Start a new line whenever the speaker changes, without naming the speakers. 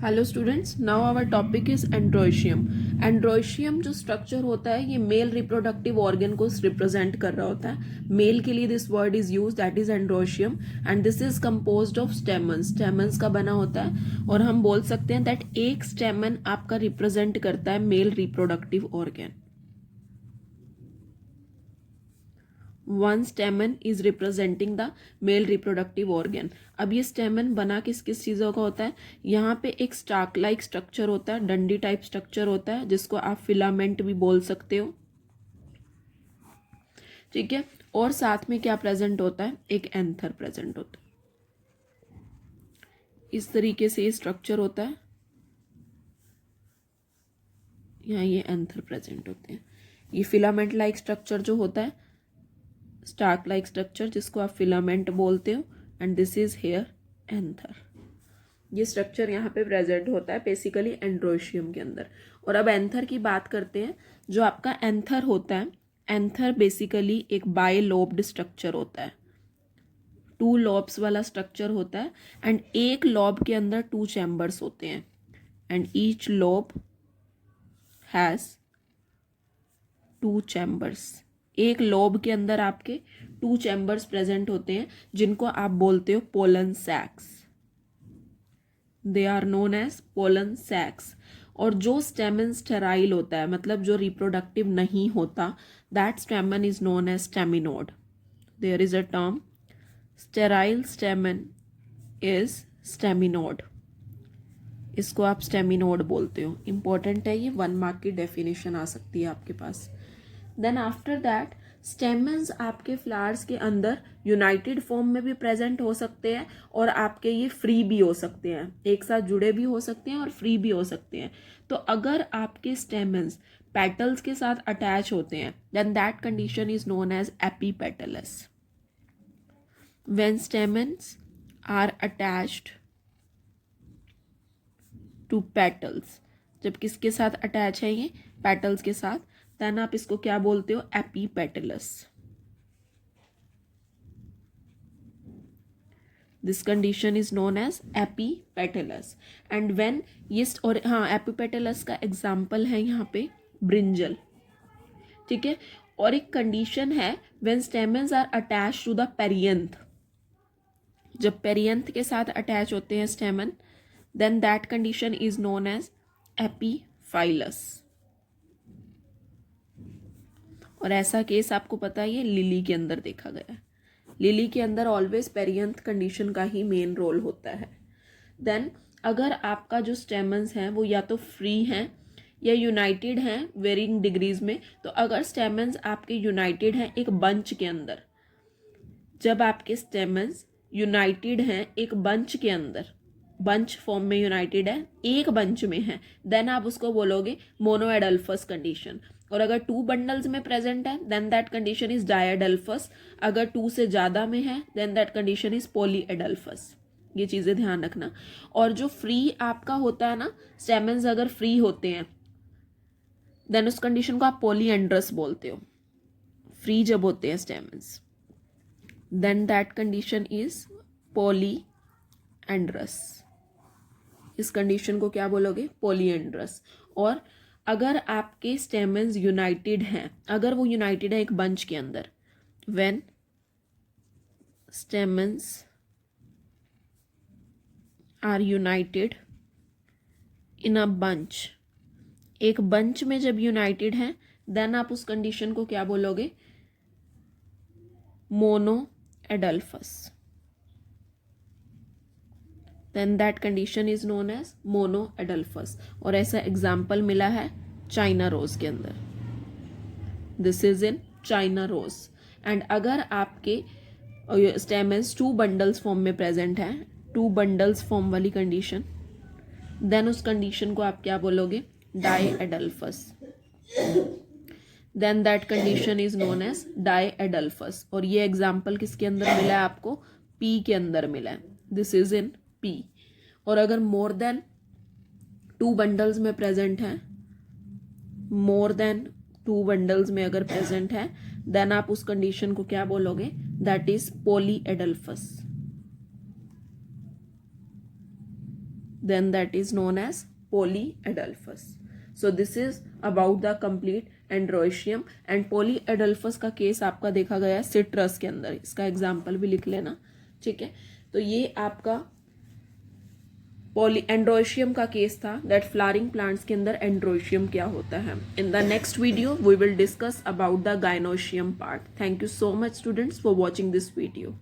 Hello students, now our topic is androecium. Androecium जो structure होता है ये मेल रिप्रोडक्टिव ऑर्गन को रिप्रेजेंट कर रहा होता है। मेल के लिए this word is use, that is androecium, and this is composed of stamens. Stamens का बना होता है और हम बोल सकते हैं दैट एक स्टेमन आपका रिप्रेजेंट करता है mail reproductive organ. One स्टेमन is representing the mail reproductive organ. अब ये स्टेमन बना किस किस चीज़ों का होता है? यहाँ पे एक स्टाक लाइक स्ट्रक्चर होता है, डंडी टाइप स्ट्रक्चर होता है जिसको आप फिलामेंट भी बोल सकते हो, ठीक है। और साथ में क्या प्रेजेंट होता है? एक एंथर प्रेजेंट होता है। इस तरीके से ये स्ट्रक्चर होता है, यहाँ ये एंथर प्रेजेंट होते हैं। ये फिलामेंट लाइक स्ट्रक्चर जो होता है, स्टार्क लाइक स्ट्रक्चर जिसको आप फिलामेंट बोलते हो, and this is here anther. ये स्ट्रक्चर यहाँ पे प्रेजेंट होता है बेसिकली एंड्रोशियम के अंदर। और अब एंथर की बात करते हैं। जो आपका एंथर होता है, एंथर बेसिकली एक बायलोब्ड स्ट्रक्चर होता है, 2 लॉब्स वाला स्ट्रक्चर होता है, एंड एक लॉब के अंदर 2 चैम्बर्स होते हैं, and each lobe has 2 chambers. एक लोब के अंदर आपके 2 चैम्बर्स प्रेजेंट होते हैं जिनको आप बोलते हो pollen sacs. They are known as pollen sacs. और जो स्टेमन स्टेराइल होता है, मतलब जो रिप्रोडक्टिव नहीं होता, that stamen is known as staminode. There is a term, sterile stamen is staminode. इसको आप स्टेमिनोड बोलते हो। इंपॉर्टेंट है ये, 1 मार्क की डेफिनेशन आ सकती है आपके पास। देन आफ्टर दैट स्टेमन्स आपके फ्लावर्स के अंदर यूनाइटेड फॉर्म में भी प्रेजेंट हो सकते हैं और आपके ये फ्री भी हो सकते हैं, एक साथ जुड़े भी हो सकते हैं और फ्री भी हो सकते हैं। तो अगर आपके स्टेमन्स पेटल्स के साथ अटैच होते हैं, then that condition is known as epipetalous. When stamens are attached to petals, जब किसके साथ अटैच है ये? पेटल्स के साथ, देन आप इसको क्या बोलते हो? Epipetalous. This condition is known as epipetalous. And when ये, और हाँ, एपीपेटलस का एग्जाम्पल है यहाँ पे ब्रिंजल, ठीक है। और एक कंडीशन है when stamens are attach to the perianth. जब पेरियंथ के साथ अटैच होते हैं stamen, then that condition is known as epiphyllous. और ऐसा केस आपको पता है, ये लिली के अंदर देखा गया है। लिली के अंदर ऑलवेज पेरियंथ कंडीशन का ही मेन रोल होता है। देन अगर आपका जो स्टेमन्स हैं वो या तो फ्री हैं या यूनाइटेड हैं वेरिंग डिग्रीज में, तो अगर स्टेमन्स आपके यूनाइटेड हैं एक बंच के अंदर, जब आपके स्टेमन्स यूनाइटेड हैं एक बंच के अंदर, बंच फॉर्म में यूनाइटेड है, एक बंच में है, देन आप उसको बोलोगे मोनोएडल्फस कंडीशन। और अगर 2 बंडल्स में प्रेजेंट है, then that condition is diadelphous. अगर 2 से ज़्यादा में है, then that condition is polyadelphous. ये चीज़ें ध्यान रखना। और जो फ्री आपका होता है ना, स्टेमन्स अगर फ्री होते हैं, देन उस कंडीशन को आप पॉलीएंड्रस बोलते हो। फ्री जब होते हैं stamens, then that condition is polyandrous. इस कंडीशन को क्या बोलोगे? पॉलीएंड्रस। और अगर आपके स्टेमन्स यूनाइटेड हैं, अगर वो यूनाइटेड है एक बंच के अंदर, when stamens are united in a bunch, एक बंच में जब यूनाइटेड हैं, देन आप उस कंडीशन को क्या बोलोगे? Monoadelphous. Then that condition is known as monoadelphous. और ऐसा एग्जाम्पल मिला है चाइना रोज के अंदर। This is in China rose. And अगर आपके स्टेमन्स 2 बंडल्स फॉर्म में प्रेजेंट है, 2 बंडल्स फॉर्म वाली कंडीशन, देन उस कंडीशन को आप क्या बोलोगे? Diadelphous. Then that condition is known as diadelphous. और ये एग्जाम्पल किसके अंदर मिला है आपको? पी के अंदर मिला है। This is in P. और अगर मोर देन 2 बंडल्स में प्रेजेंट है, मोर देन 2 बंडल्स में अगर प्रेजेंट है, देन आप उस कंडीशन को क्या बोलोगे? That is polyadelphous. then that is known as polyadelphous. So this is about the complete androecium and polyadelphous का केस आपका देखा गया है सिट्रस के अंदर, इसका एग्जाम्पल भी लिख लेना, ठीक है। तो ये आपका एंड्रोशियम का केस था, दैट फ्लावरिंग प्लांट्स के अंदर एंड्रोशियम क्या होता है। In the next video we will discuss about the gynoecium part. Thank you so much students for watching this video.